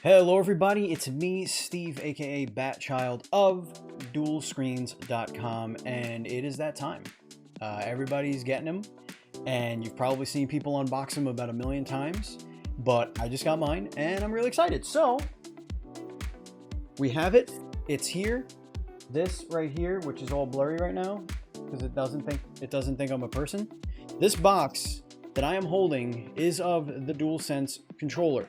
Hello everybody, it's me, Steve, aka Batchild of DualScreens.com, and it is that time. Everybody's getting them, and you've probably seen people unbox them about 1,000,000 times, but I just got mine, and I'm really excited. So, we have it. It's here. This right here, which is all blurry right now, because it doesn't think I'm a person. This box that I am holding is of the DualSense controller.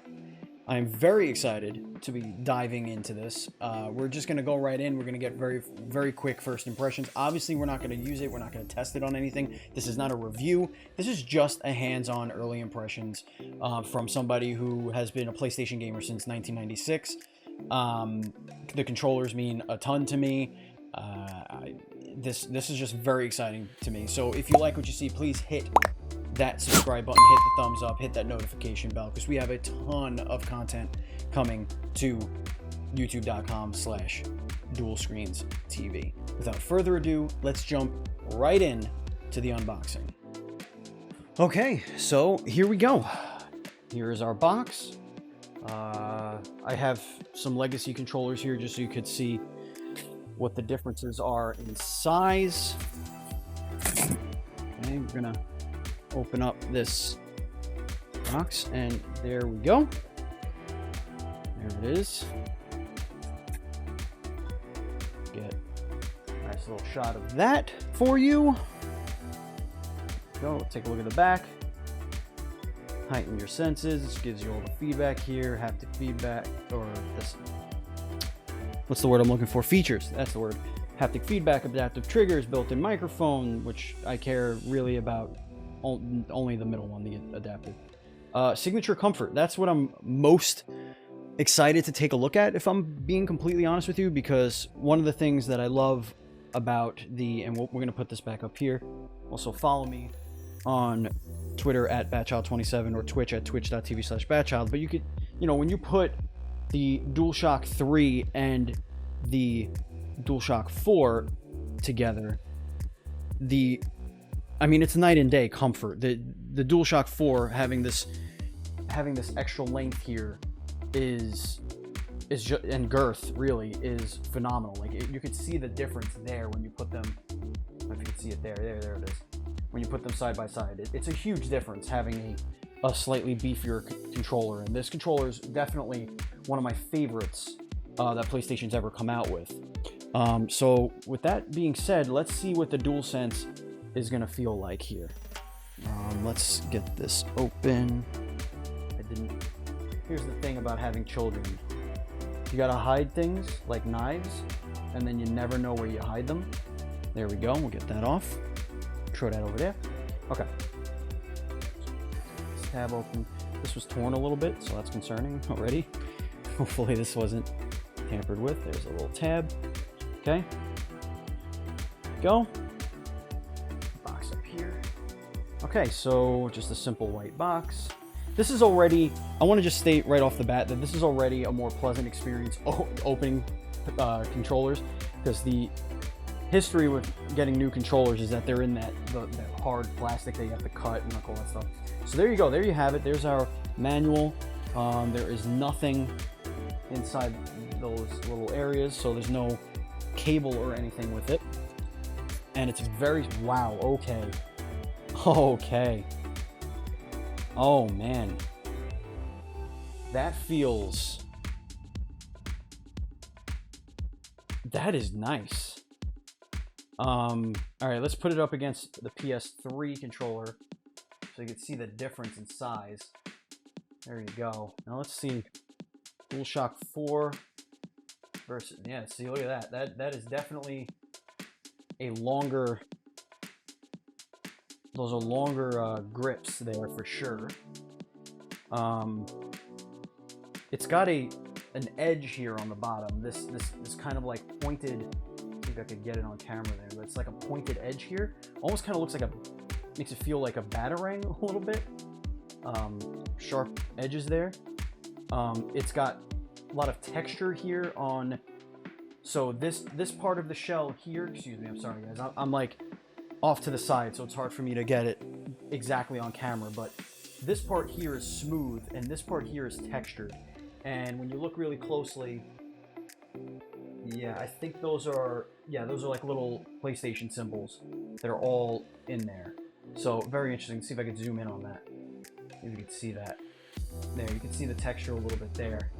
I'm very excited to be diving into this. We're just going to go right in. We're going to get very quick first impressions. Obviously, we're not going to use it. We're not going to test it on anything. This is not a review. This is just a hands-on early impressions from somebody who has been a PlayStation gamer since 1996. The controllers mean a ton to me. This is just very exciting to me. So if you like what you see, please hit that subscribe button, hit the thumbs up, hit that notification bell, because we have a ton of content coming to youtube.com/DualScreensTV. Without further ado, let's jump right in to the unboxing. Okay, so here we go. Here is our box. I have some legacy controllers here just so you could see what the differences are in size. Okay, we're gonna open up this box, and there we go. There it is. Get a nice little shot of that for you. Go take a look at the back. Heighten your senses. This gives you all the feedback here, haptic feedback, or this. What's the word I'm looking for? Features. That's the word. Haptic feedback, adaptive triggers, built-in microphone, which I care really about. Only the middle one, the adaptive. Signature comfort. That's what I'm most excited to take a look at, if I'm being completely honest with you, because one of the things that I love about and we're going to put this back up here. Also follow me on Twitter at Batchild27 or Twitch at twitch.tv/Batchild. But you could, when you put the DualShock 3 and the DualShock 4 together, it's night and day comfort. The DualShock 4 having this extra length here is just, and girth really is phenomenal. Like you could see the difference there when you put them. If you can see it there it is. When you put them side by side, it's a huge difference having a slightly beefier controller. And this controller is definitely one of my favorites that PlayStation's ever come out with. So with that being said, let's see what the DualSense is gonna feel like here. Let's get this open. Here's the thing about having children. You gotta hide things like knives, and then you never know where you hide them. There we go. We'll get that off. Throw that over there. Okay. This tab open. This was torn a little bit, so that's concerning already. Hopefully this wasn't tampered with. There's a little tab. Okay. Go. Okay, so just a simple white box. This is already, I want to just state right off the bat that this is already a more pleasant experience opening controllers, because the history with getting new controllers is that they're in that hard plastic that you have to cut and all that stuff. So there you go, there you have it. There's our manual. There is nothing inside those little areas, so there's no cable or anything with it. And it's wow, okay. Okay. Oh man. That is nice. All right, let's put it up against the PS3 controller so you can see the difference in size. There you go. Now let's see DualShock 4 versus, yeah, see, look at that. That is definitely a longer. Those are longer grips there for sure. It's got an edge here on the bottom. This kind of like pointed. See if I could get it on camera there, but it's like a pointed edge here. Almost kind of looks like makes it feel like a batarang a little bit. Sharp edges there. It's got a lot of texture here on. So this part of the shell here. Excuse me. I'm sorry, guys. I'm like off to the side, so it's hard for me to get it exactly on camera, but this part here is smooth and this part here is textured, And when you look really closely, yeah, I think those are like little PlayStation symbols that are all in there. So very interesting. See if I can zoom in on that. Maybe you can see that. There, you can see the texture a little bit there.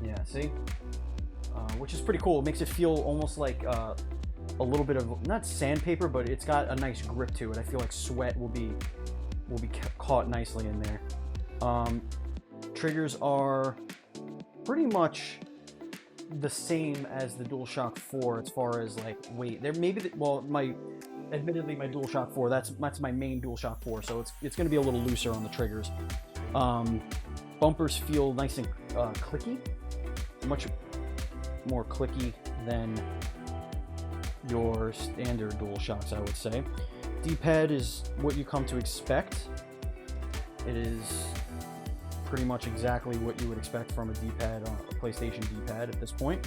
Yeah, see? Which is pretty cool. It makes it feel almost like a little bit of, not sandpaper, but it's got a nice grip to it. I feel like sweat will be caught nicely in there. Triggers are pretty much the same as the DualShock 4 as far as like weight. There maybe admittedly my DualShock 4, that's my main DualShock 4, so it's going to be a little looser on the triggers. Bumpers feel nice and clicky, much more clicky than your standard DualShocks, I would say. D-pad is what you come to expect. It is pretty much exactly what you would expect from a D-pad, a PlayStation D-pad at this point.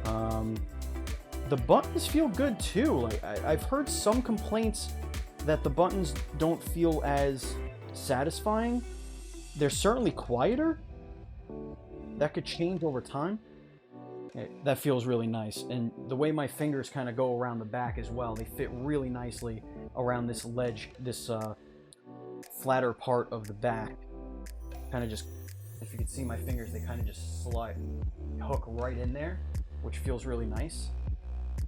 The buttons feel good too. Like I've heard some complaints that the buttons don't feel as satisfying. They're certainly quieter. That could change over time. That feels really nice. And the way my fingers kind of go around the back as well, they fit really nicely around this ledge, this flatter part of the back. Kind of just, if you can see my fingers, they kind of just hook right in there, which feels really nice.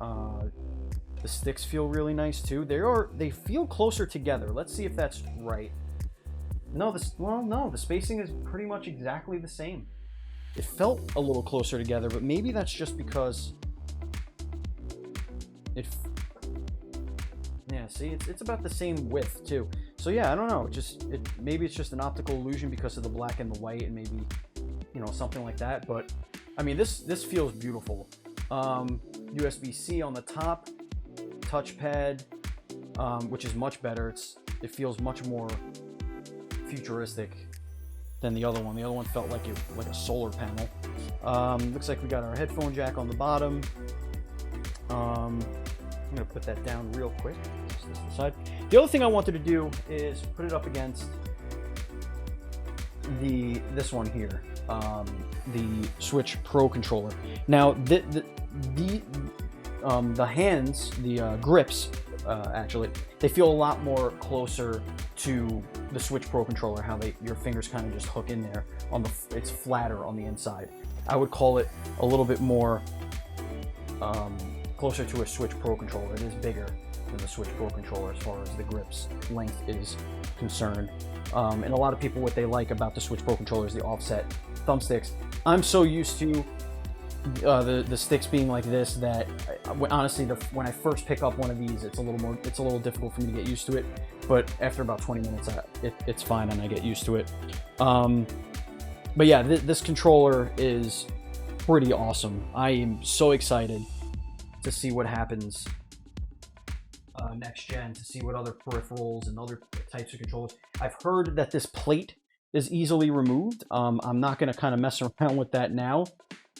The sticks feel really nice too. They feel closer together. Let's see if that's right. No, the spacing is pretty much exactly the same. It felt a little closer together, but maybe that's just because yeah, see, it's about the same width too. So yeah, I don't know. Maybe it's just an optical illusion because of the black and the white, and maybe, you know, something like that. But I mean, this feels beautiful. USB-C on the top, touchpad, which is much better. It feels much more futuristic than the other one. The other one felt like a solar panel. Looks like we got our headphone jack on the bottom. I'm gonna put that down real quick. Just this aside. The other thing I wanted to do is put it up against this one here, the Switch Pro controller. Now the hands, the grips, actually, they feel a lot more closer to the Switch Pro controller. How your fingers kind of just hook in there it's flatter on the inside. I would call it a little bit more closer to a Switch Pro controller. It is bigger than the Switch Pro controller as far as the grips length is concerned. And a lot of people, what they like about the Switch Pro controller is the offset thumbsticks. I'm so used to the sticks being like this that honestly, when I first pick up one of these, it's a little difficult for me to get used to it. But after about 20 minutes, it's fine and I get used to it. But yeah, this controller is pretty awesome. I am so excited to see what happens next gen, to see what other peripherals and other types of controllers. I've heard that this plate is easily removed. I'm not going to kind of mess around with that now,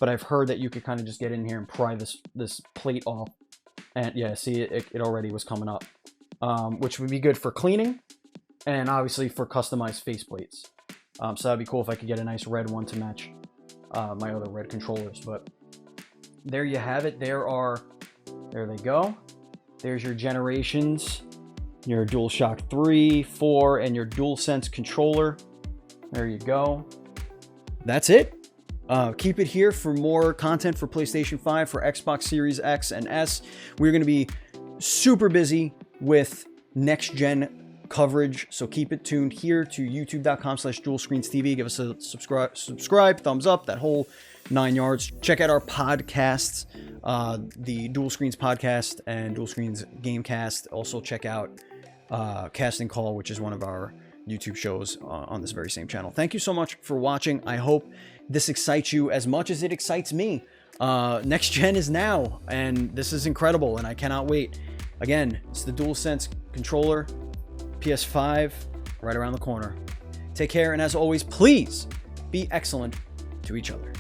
but I've heard that you could kind of just get in here and pry this plate off. And yeah, see, it already was coming up, which would be good for cleaning and obviously for customized faceplates. So that'd be cool if I could get a nice red one to match my other red controllers. But there you have it. There they go. There's your generations, your DualShock 3, 4, and your DualSense controller. There you go. That's it. Keep it here for more content for PlayStation 5, for Xbox Series X and S. We're going to be super busy with next-gen coverage, so keep it tuned here to youtube.com/DualScreensTV. Give us a subscribe, thumbs up, that whole 9 yards. Check out our podcasts, the Dual Screens podcast and Dual Screens Gamecast. Also check out Casting Call, which is one of our YouTube shows on this very same channel. Thank you so much for watching. I hope this excites you as much as it excites me. Next gen is now, and this is incredible, and I cannot wait. Again, it's the DualSense controller, PS5, right around the corner. Take care, and as always, please be excellent to each other.